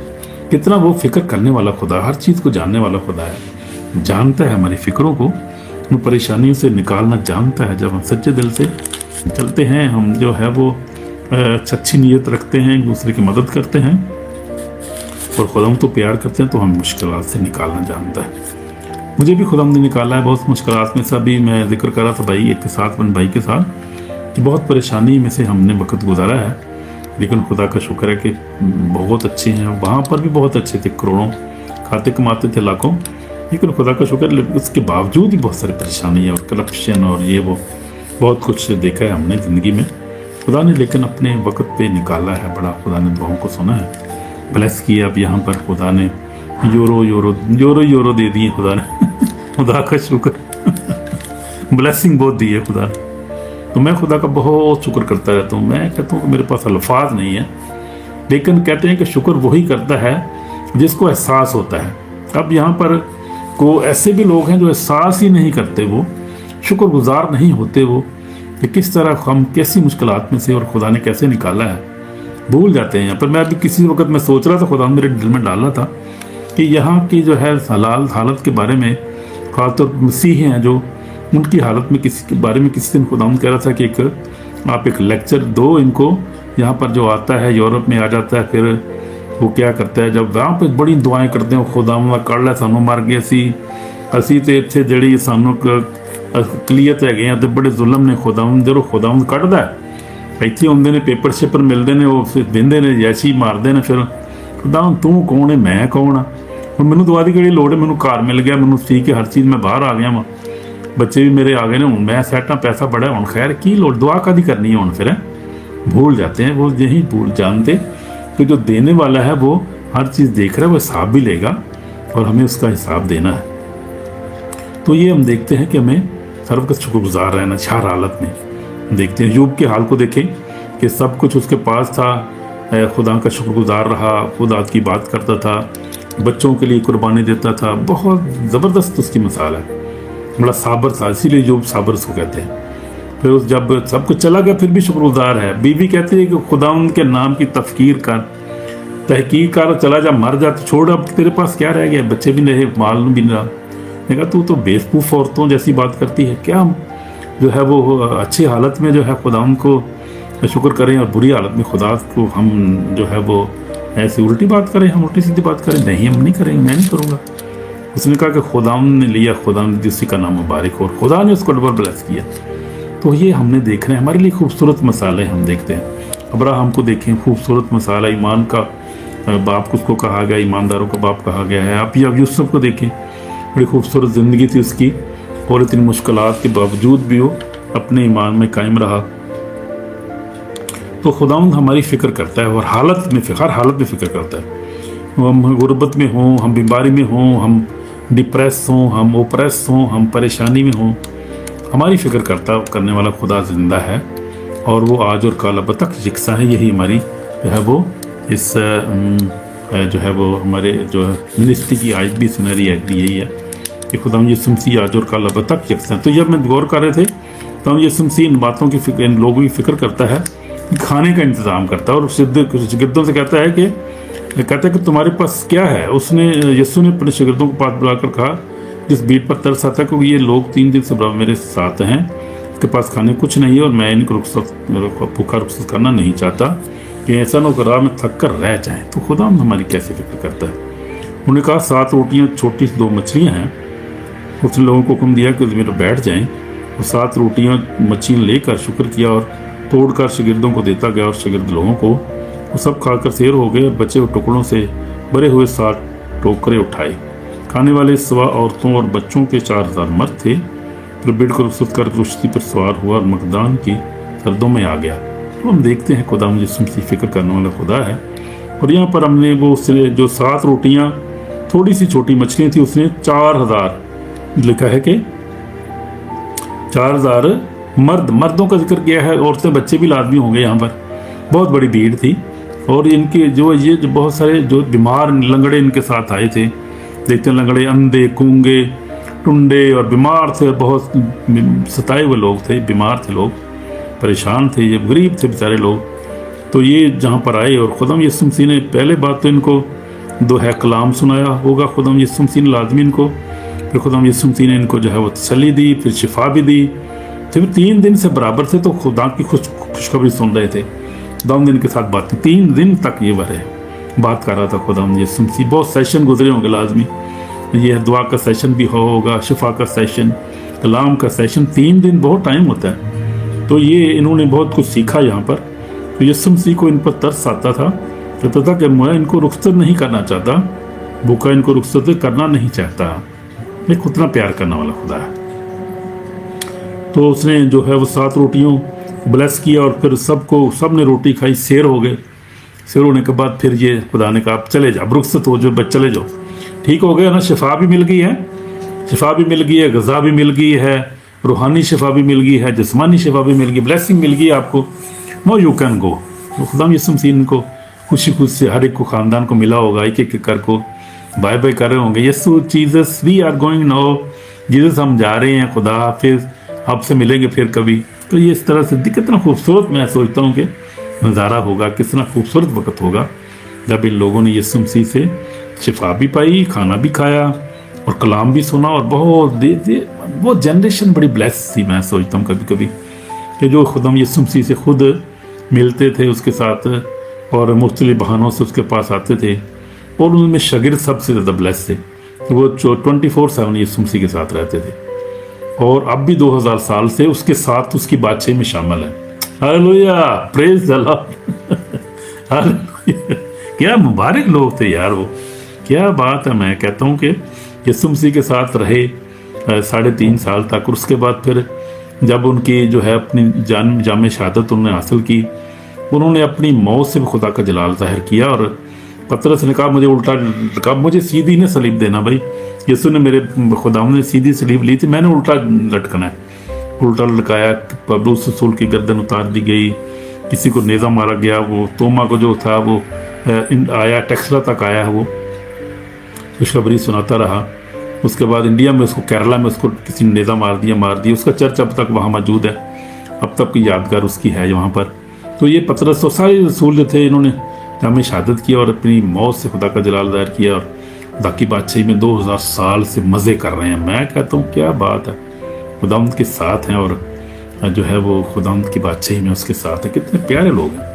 कितना वो फिक्र करने वाला खुदा, हर चीज़ को जानने वाला खुदा है, जानता है हमारी फिक्रों को, उन परेशानियों से निकालना जानता है। जब हम सच्चे दिल से चलते हैं, हम जो है वो अच्छी नीयत रखते हैं, एक दूसरे की मदद करते हैं और खुदा तो प्यार करते हैं, तो हम मुश्किलात से निकालना जानता है। मुझे भी खुदा ने निकाला है बहुत मुश्किलात में से। अभी मैं जिक्र कर रहा था भाई एक के साथ, अपने भाई के साथ, कि बहुत परेशानी में से हमने वक्त गुजारा है, लेकिन खुदा का शुक्र है कि बहुत अच्छे हैं। वहाँ पर भी बहुत अच्छे थे, करोड़ों खाते कमाते थे, लाखों, लेकिन खुदा का शुक्र है उसके बावजूद ही बहुत सारी परेशानी है और करप्शन और ये वो बहुत कुछ देखा है हमने ज़िंदगी में। खुदा ने लेकिन अपने वक्त पे निकाला है, बड़ा खुदा ने दुआओं को सुना है, ब्लेस किया। अब यहाँ पर खुदा ने यूरो दे दिए खुदा ने खुदा का शुक्र ब्लेसिंग बहुत दी है खुदा ने। तो मैं खुदा का बहुत शुक्र करता रहता हूँ। मैं कहता हूँ कि मेरे पास अल्फाज नहीं है لیکن کہتے ہیں کہ شکر وہی کرتا ہے جس کو احساس ہوتا ہے. اب یہاں پر کو ایسے بھی لوگ ہیں جو احساس ہی نہیں کرتے, وہ شکر گزار نہیں ہوتے, وہ کہ کس طرح ہم کیسی مشکلات میں سے اور خدا نے کیسے نکالا ہے, بھول جاتے ہیں. یہاں پر میں ابھی کسی وقت میں سوچ رہا تھا, خدا میرے دل میں ڈالا تھا کہ یہاں کی جو ہے حلال حالت کے بارے میں, خاص طور پر مسیحی ہیں جو, ان کی حالت میں کسی کے بارے میں کسی دن خدا کہہ رہا تھا کہ آپ ایک لیکچر دو ان کو. یہاں پر جو آتا ہے یورپ میں آ جاتا ہے, پھر وہ کیا کرتا ہے جب وہاں پہ بڑی دعائیں کرتے ہیں, خدا کر لے سانوں مار گئے اسی تو اتنے جڑی سانوں اقلیت ہے گئے تو بڑے ظلم نے جب خدا کٹتا ہے اتنے آتے نے پیپر شیپر ملتے ہیں, وہ دے نے جیسی مارتے ہیں, پھر خدا تو کون ہے میں کون ہاں, اور مینوں دعا کی کہڑی لوڑ ہے, مینوں گھر مل گیا, مینوں ٹھیک ہے ہر چیز, میں باہر آ گیا وا, بچے بھی میرے آ گئے ہوں, میں سیٹ ہاں, پیسہ بڑا ہے, ہوں خیر کی لوڑ, دعا کدی کرنی ہے ہوں. پھر بھول جاتے ہیں, وہ یہی بھول جانتے کہ جو دینے والا ہے وہ ہر چیز دیکھ رہا ہے, وہ حساب بھی لے گا اور ہمیں اس کا حساب دینا ہے. تو یہ ہم دیکھتے ہیں کہ ہمیں سر وقت شکر گزار رہنا ہر حالت میں. دیکھتے ہیں ایوب کے حال کو دیکھیں کہ سب کچھ اس کے پاس تھا, خدا کا شکر گزار رہا, خدا کی بات کرتا تھا, بچوں کے لیے قربانی دیتا تھا, بہت زبردست اس کی مثال ہے, بڑا صابر تھا, اسی لیے جو صابر اس کو کہتے ہیں. پھر جب سب کچھ چلا گیا پھر بھی شکر گزار ہے. بیوی کہتی ہے کہ خدا ان کے نام کی تفکیر کر, تحقیق کر, چلا جا, مر جا تو چھوڑ, اب تیرے پاس کیا رہ گیا, بچے بھی نہیں, مال بھی نہیں رہا. نے کہا تو بیوقوف عورتوں جیسی بات کرتی ہے, کیا ہم جو ہے وہ اچھی حالت میں جو ہے خدا ان کو شکر کریں اور بری حالت میں خدا کو ہم جو ہے وہ ایسی الٹی بات کریں, ہم الٹی سیدھی بات کریں؟ نہیں, ہم نہیں کریں گے, میں نہیں کروں گا. اس نے کہا کہ خدا نے لیا, خدا نے اسی کا نام مبارک, اور خدا نے اس کو ڈبل بلیس کیا. تو یہ ہم نے دیکھ رہے ہیں, ہمارے لیے خوبصورت مسالے ہم دیکھتے ہیں. ابراہیم کو دیکھیں, خوبصورت مسالہ, ایمان کا باپ اس کو کہا گیا, ایمانداروں کا باپ کہا گیا ہے. آپ یوسف کو دیکھیں, بڑی خوبصورت زندگی تھی اس کی, اور اتنی مشکلات کے باوجود بھی وہ اپنے ایمان میں قائم رہا. تو خداوند ہماری فکر کرتا ہے, اور حالت میں ہر حالت میں فکر کرتا ہے. ہم غربت میں ہوں, ہم بیماری میں ہوں, ہم ڈپریس ہوں, ہم اوپریس ہوں, ہم پریشانی میں ہوں, ہماری فکر کرنے والا خدا زندہ ہے, اور وہ آج اور کل اب تک یکساں ہے. یہی ہماری جو ہے وہ اس جو ہے وہ ہمارے جو منسٹری کی آج بھی سنہری ایگری یہی ہے کہ خدا یسوع مسیح آج اور کل اب تک یکساں. تو جب میں غور کر رہے تھے تو یسوع مسیح ان باتوں کی فکر, ان لوگوں کی فکر کرتا ہے, کھانے کا انتظام کرتا ہے, اور شاگردوں سے کہتا ہے کہ تمہارے پاس کیا ہے. یسوع نے اپنے شاگردوں کو پاس بلا کر کہا, جس بھیڑ پر ترس آتا ہے کہ یہ لوگ 3 دن سے میرے ساتھ ہیں, اس کے پاس کھانے کچھ نہیں ہے, اور میں ان کو بھوکا رخصت کرنا نہیں چاہتا کہ ایسا نہ ہو کہ راہ میں تھک کر رہ جائیں. تو خدا ہماری کیسے فکر کرتا ہے. انہوں نے کہا 7 روٹیاں, چھوٹی 2 مچھلیاں ہیں. اس نے لوگوں کو حکم دیا کہ زمین پر بیٹھ جائیں, اور 7 روٹیاں مچھلیاں لے کر شکر کیا اور توڑ کر شاگردوں کو دیتا گیا, اور شاگرد لوگوں کو وہ سب کھا کر سیر ہو گئے. بچے ہوئے ٹکڑوں سے بھرے ہوئے 7 ٹوکرے اٹھائے. کھانے والے سوا عورتوں اور بچوں کے 4000 مرد تھے. پھر بیٹھ کر رخصت کر کشتی پر سوار ہوا اور مقدان کی سردوں میں آ گیا. تو ہم دیکھتے ہیں خدا یسوع مسیح فکر کرنے والا خدا ہے. اور یہاں پر ہم نے وہ جو 7 روٹیاں, تھوڑی سی چھوٹی مچھلیاں تھیں, اس نے 4000 لکھا ہے کہ 4000 مردوں کا ذکر کیا ہے, عورتیں بچے بھی لازمی ہوں گے. یہاں پر بہت بڑی بھیڑ تھی, اور ان کے جو بہت سارے جو بیمار لنگڑے ان کے ساتھ آئے تھے. دیکھتے ہیں لنگڑے, اندھے, گونگے, ٹنڈے اور بیمار تھے, بہت ستائے ہوئے لوگ تھے, بیمار تھے لوگ, پریشان تھے, یہ غریب تھے بیچارے لوگ. تو یہ جہاں پر آئے, اور خدا یسوع مسیح نے پہلے بات تو ان کو 2 کلام سنایا ہوگا خدا یسوع مسیح نے لازمی ان کو. پھر خدا یسوع مسیح نے ان کو جو ہے وہ تسلی دی, پھر شفا بھی دی. پھر 3 دن سے برابر تھے تو خدا کی خوشخبری سن رہے تھے. خدا ان کے ساتھ بات 3 دن تک یہ بات کر رہا تھا خدا یسوع مسیح. بہت سیشن گزرے ہوں گے لازمی, یہ دعا کا سیشن بھی ہوگا, شفا کا سیشن, کلام کا سیشن. 3 دن بہت ٹائم ہوتا ہے. تو یہ انہوں نے بہت کچھ سیکھا یہاں پر. تو یسوع مسیح کو ان پر ترس آتا تھا, کہتا تھا کہ میں ان کو رخصت نہیں کرنا چاہتا, بھوکا ان کو رخصت کرنا نہیں چاہتا. ایک اتنا پیار کرنے والا خدا ہے. تو اس نے جو ہے وہ 7 روٹیوں بلیس کیا, اور پھر سب نے روٹی کھائی, سیر ہو گئے. سیر ہونے کے بعد پھر یہ خدا نے کہا آپ چلے جاؤ, رخصت ہو جو, چلے جاؤ. ٹھیک ہو گیا نا, شفا بھی مل گئی ہے, شفا بھی مل گئی ہے, غذا بھی مل گئی ہے, روحانی شفا بھی مل گئی ہے, جسمانی شفا بھی مل گئی, بلیسنگ مل گئی آپ کو. نو یو کین گو. خدا یسوع مسیح ان کو खुशी खुशी से हर एक को ख़ानदान को मिला होगा, एक एक कर को बाय बाय कर रहे होंगे, Yesu Jesus we are going now, Jesus हम जा रहे हैं, खुदा हाफिज़, आपसे मिलेंगे फिर कभी। तो ये इस तरह से कितना खूबसूरत मैं सोचता हूँ कि नज़ारा होगा, कितना खूबसूरत वक्त होगा जब इन लोगों ने यीशु मसीह से शिफा भी पाई, खाना भी खाया और कलाम भी सुना, और वो जनरेशन बड़ी ब्लेस थी। मैं सोचता हूँ कभी कभी कि जो खुदा यीशु मसीह से खुद मिलते थे उसके साथ और मुख्तलिफ बहानों से उसके पास आते थे, और उनमें शागिर्द सबसे ज़्यादा ब्लेस थे। वो 24/7 यीशु मसीह के साथ रहते थे, और अब भी 2000 साल से उसके साथ उसकी बादशाही में शामिल है। Hallelujah, praise the Lord. Hallelujah, क्या मुबारक लोग थे यार वो, क्या बात है। मैं कहता हूँ कि यीशु मसीह के साथ रहे 3.5 साल तक, और उसके बाद फिर जब उनकी जो है अपनी जाम शहादत उन्होंने हासिल की, उन्होंने अपनी मौत से भी खुदा का जलाल जाहिर किया। और पतरस ने कहा मुझे उल्टा लटका, मुझे सीधी ने सलीब देना भाई, यीशु ने मेरे खुदा ने सीधी सलीब ली थी, मैंने उल्टा लटकना है। उल्टा लटकाया, पबलूस रसूल की गर्दन उतार दी गई, किसी को नेज़ा मारा गया, वो तोमा को जो था वो आया टेक्सला तक आया है, वो खुशखबरी सुनाता रहा। उसके बाद इंडिया में उसको, केरला में उसको किसी ने नेज़ा मार दिया। उसका चर्च अब तक वहाँ मौजूद है, अब तक की यादगार उसकी है वहाँ पर। तो ये पतरस और सारे रसूल जो थे, इन्होंने जाम शहादत किया और अपनी मौत से खुदा का जलाल ज़ाहिर किया, और खुदा की बादशाही में 2000 साल से मज़े कर रहे हैं। मैं कहता हूँ क्या बात है, खुदा उनके साथ हैं, और जो है वो खुदा की बादशाही में उसके साथ है। कितने प्यारे लोग हैं।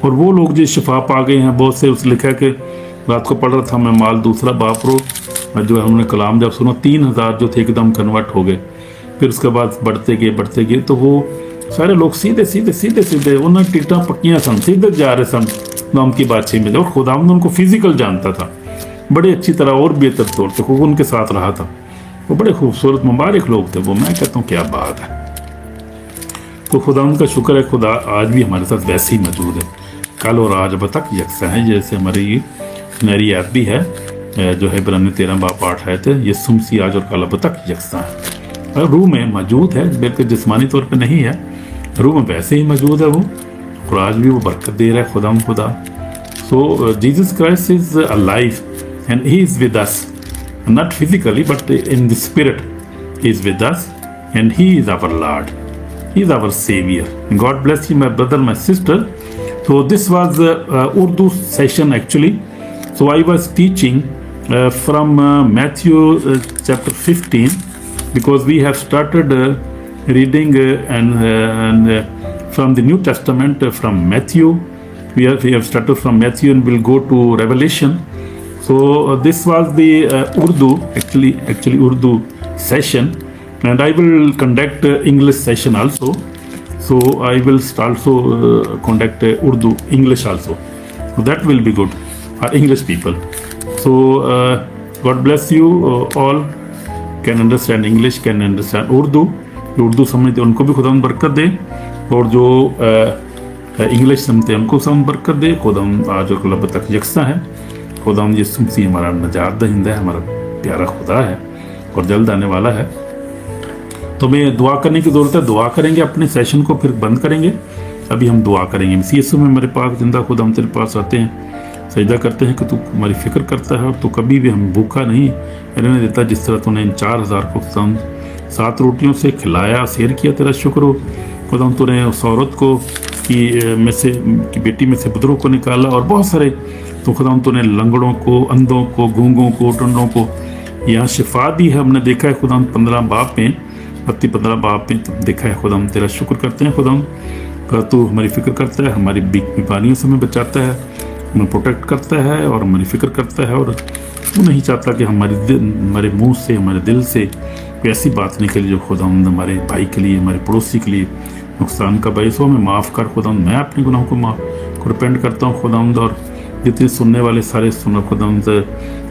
और वो लोग जो शिफा पा गए हैं, बहुत से उस लिखा कि रात को पढ़ रहा था मैं, माल दूसरा बाप रो, जो है उन्होंने कलाम जब सुना 3000 जो थे एकदम कन्वर्ट हो गए। फिर उसके बाद बढ़ते गए तो वो सारे लोग सीधे उन्होंने टिकटां पक्कियां सन, सीधे जा रहे सन नाम की बादशाही में। और खुदा उनको फिजिकल जानता था बड़ी अच्छी तरह और बेहतर तौर से, खूब उनके साथ रहा था। वो बड़े खूबसूरत मुबारक लोग थे वो। मैं कहता हूँ क्या बात है। तो खुदा उनका शुक्र है, खुदा आज भी हमारे साथ वैसे ही मौजूद है, कल और आज अब तक यकसा है। जैसे हमारी सुनहरी ऐप भी है जो है इब्रानी 13:8 है, यीशु मसीह आज और कल अब तक यकसा है। रूह में मौजूद है, बल्कि जिस्मानी तौर पे नहीं है, रूह में वैसे ही मौजूद है वो, और आज भी वो बरकत दे रहा है खुदा। So Jesus Christ is alive and he is with us, not physically but in the spirit he is with us, and he is our Lord, he is our Savior. God bless you my brother, my sister. So this was Urdu session actually. So I was teaching from Matthew chapter 15, because we have started reading and from the New Testament from Matthew. We have started from Matthew and we'll go to Revelation. So this was the Urdu actually Urdu session, and I will conduct English session also. So I will also conduct Urdu English also. So that will be good for English people. So God bless you all. Can understand English, can understand Urdu. Urdu समझते उनको भी खुदा बरकत दे, और जो English समझते हैं उनको सब बरकत दे। खुदा आज और कल तक यकसा है। खुदा यीशु मसीह हमारा नजात दहिंदा है, हमारा प्यारा खुदा है और जल्द आने वाला है। तो हमें दुआ करने की ज़रूरत है। दुआ करेंगे, अपने सेशन को फिर बंद करेंगे। अभी हम दुआ करेंगे। मसीह यीशु में मेरे पाक जिंदा खुदा, हम तेरे पास आते हैं, सजदा करते हैं कि तू हमारी फ़िक्र करता है, और तू कभी भी हम भूखा नहीं रहने देता। जिस तरह तूने इन 4000 को 7 रोटियों से खिलाया, शेयर किया, तेरा शुक्र हो खुदा। तूने उस औरत को की बेटी में से बुजुर्ग को निकाला, और बहुत सारे तो खुदा तूने लंगड़ों को, अंधों को, गूंगों को, टंडों को यहाँ शिफा दी है। हमने देखा है खुदा 15 बाब में, 15 बाब में देखा है खुदा। तेरा शुक्र करते हैं खुदा, तू हमारी फ़िक्र करता है, हमारी बीमारियों से हमें बचाता है, हमें प्रोटेक्ट करता है और हमारी फ़िक्र करता है। और तू नहीं चाहता कि हमारे मुंह से, हमारे दिल से कोई ऐसी बात निकले जो खुदा हमारे भाई के लिए, हमारे पड़ोसी के लिए नुकसान का बायस हो। हमें माफ़ कर खुदा। मैं अपने गुनाहों को रिपेंट करता हूँ खुदा, और जितने सुनने वाले सारे सुना खुदा,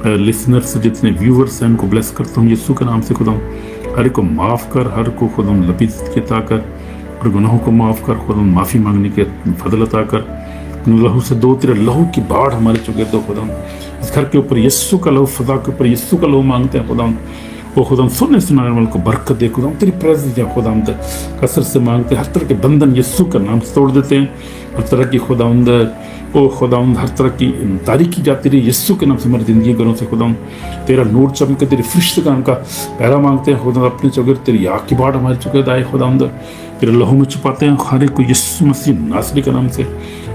लिसनर्स जितने व्यूवर्स हैं उनको ब्लेस करता हूँ यीशु के नाम से खुदा। हर एक को माफ़ कर, हर को खुदा लबीत की अता कर, और गुनाहों को माफ़ कर खुदा, माफ़ी मांगने के फजल अता कर। लहू से 2 तेरे लहू की बाढ़ हमारे चुके दो खुदा। इस घर के ऊपर यीशु का लहू, फजा के ऊपर यीशु का लहू मांगते हैं खुदा। वो खुदाम सुनने सुनाने वालों को बरकत दे खुदाम, तेरी प्रेजेंस या खुदाम कसरत से मांगते हैं, हर तरह के बंधन यीशु का नाम से तोड़ देते हैं, हर तरह की खुदाम ओ खुदाम हर तरह की तारीफ की जाती रही यीशु के नाम से हमारी ज़िंदगी घरों से खुदाम, तेरा नूर चमके, तेरी फरिश्ते का उनका पहरा मांगते हैं खुदा, अपने चौगर तेरी आग की बाट हमारे चुके आए खुदाम, तेरे लहू में छुपाते हैं हर एक को यीशु मसीह नासरी के नाम से।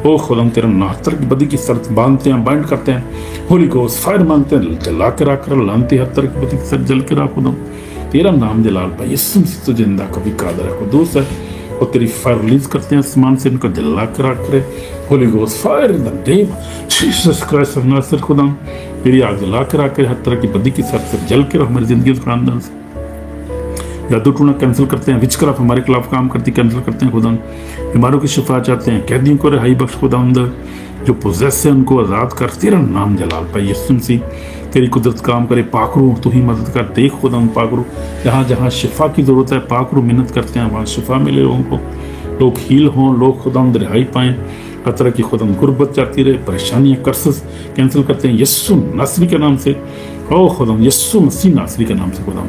ओ खुदाम तेरा नाहतर की बदी की शर्त बांधते हैं, बाइंड करते हैं, होली गोस्ट फायर मांगते हैं, जला के रख कर लानते हर तरह की बदी की शर्त जल के रख खुदाम, तेरा नाम जलाल पाए यीशु मसीह तो जिंदा कभी कादर है खुदूस है, और तेरी फायर रिलीज करते हैं आसमान से, इनको जला के रख करे, holy ghost fire in the name Jesus Christ of Nazareth खुदाम, तेरी आग जला के रख करे, हर तरह की बदी की शर्त से जल के रहो हमारी जिंदगी खानदान से, जादू टूना कैंसिल करते हैं, विचकराफ हमारे खिलाफ काम करती कैंसिल करते हैं खुदा, बीमारों की शिफा चाहते हैं, कैदियों को रिहाई बख्श खुदा, जो पोजेस है उनको आज़ाद कर, तेरा नाम जलाल पाए यीशु मसीह, तेरी कुदरत काम करे, पाकरू तू ही मदद कर, देख खुदा पाकरू जहाँ जहाँ शिफा की ज़रूरत है, पाकरू मिन्नत करते हैं वहाँ शिफा मिले लोगों को, लोग हील हों, लोग खुदा रिहाई पाएँ, हर तरह की खुदा गुर्बत जाती रहे, परेशानियाँ कर्सेस कैंसिल करते हैं यीशु नासरी के नाम से, ओ खुदा यीशु मसीह नासरी के नाम से खुदा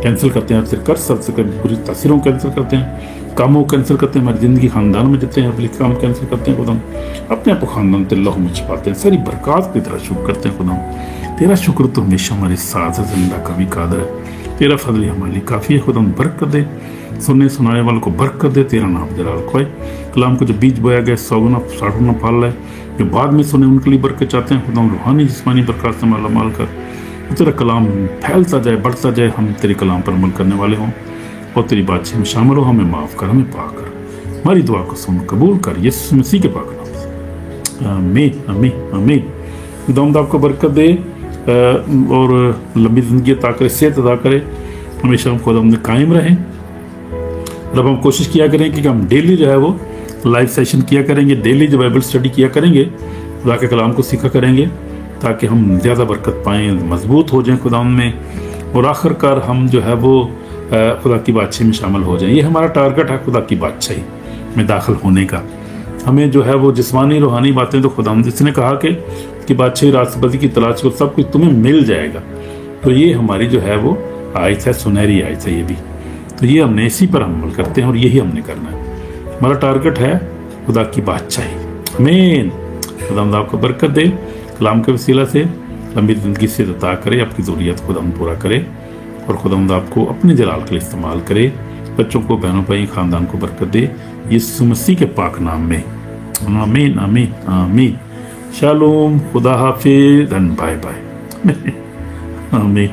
कैंसिल करते हैं, सिर कर सब से बुरी तासीरों कैंसिल करते हैं, कामों कैंसिल करते हैं, हमारी ज़िंदगी खानदान में देते हैं, अपने काम कैंसिल करते हैं खुदा, अपने आप को खानदान ते लहू में छिपाते हैं, सारी बरकत की तरह शुक्र करते हैं खुदा, तेरा शुक्र तो हमेशा हमारे साथ है, जिंदा कभी कादर है, तेरा फजल हमारे लिए काफ़ी है खुदा, बरकत दे, सुनने सुनाने वालों को बरकत दे, तेरा नाम जलाल खोए, कलाम को जो बीज बोया गया 100 गुना 60 गुना फल है, जो बाद में सुने उनके लिए बरकत चाहते हैं खुदा, रूहानी जिस्मानी बरकत से माला माल कर, तेरा कलाम फैलता जाए, बढ़ता जाए, हम तेरे कलाम पर अमल करने वाले हों, और तेरी बातचीत में शामिल हो, हमें माफ़ कर, हमें पाक कर, हमारी दुआ को सुन कबूल कर यीशु मसीह के पाक नाम से, आमीन आमीन आमीन। खुदावंद आपको बरकत दे और लंबी ज़िंदगी अता करे, सेहत अदा करे, हमेशा हम खुदावंद कायम रहें। रब हम कोशिश किया करें कि हम डेली जो है वो लाइव सेशन किया करेंगे, डेली जो बाइबल स्टडी किया करेंगे, खुदा के कलाम को सीखा करेंगे, ताकि हम ज़्यादा बरकत पाएँ, मजबूत हो जाएं खुदा में, और आखिरकार हम जो है वो खुदा की बादशाही में शामिल हो जाएं। ये हमारा टारगेट है, खुदा की बादशाही में दाखिल होने का। हमें जो है वो जिस्मानी रूहानी बातें तो खुदा जिसने कहा कि बादशाही रास्तबदी की तलाश को सब कुछ तुम्हें मिल जाएगा, तो ये हमारी जो है वो आयत है, सुनहरी आयत है ये भी, तो ये हमने इसी पर अमल करते हैं और यही हमने करना है। हमारा टारगेट है खुदा की बादशाही। आमीन। खुदा आपको बरकत दे, कलाम के वसीला से लंबी ज़िंदगी से अता करे, आपकी ज़रूरियत खुदा पूरा करे, और खुदावंद आपको अपने जलाल के लिए इस्तेमाल करे, बच्चों को, बहनों भाई, ख़ानदान को बरकत दे यीशु मसीह के पाक नाम में। आमीन आमीन आमीन। शालोम, खुदा हाफिज़ एंड बाय बाय। आमीन।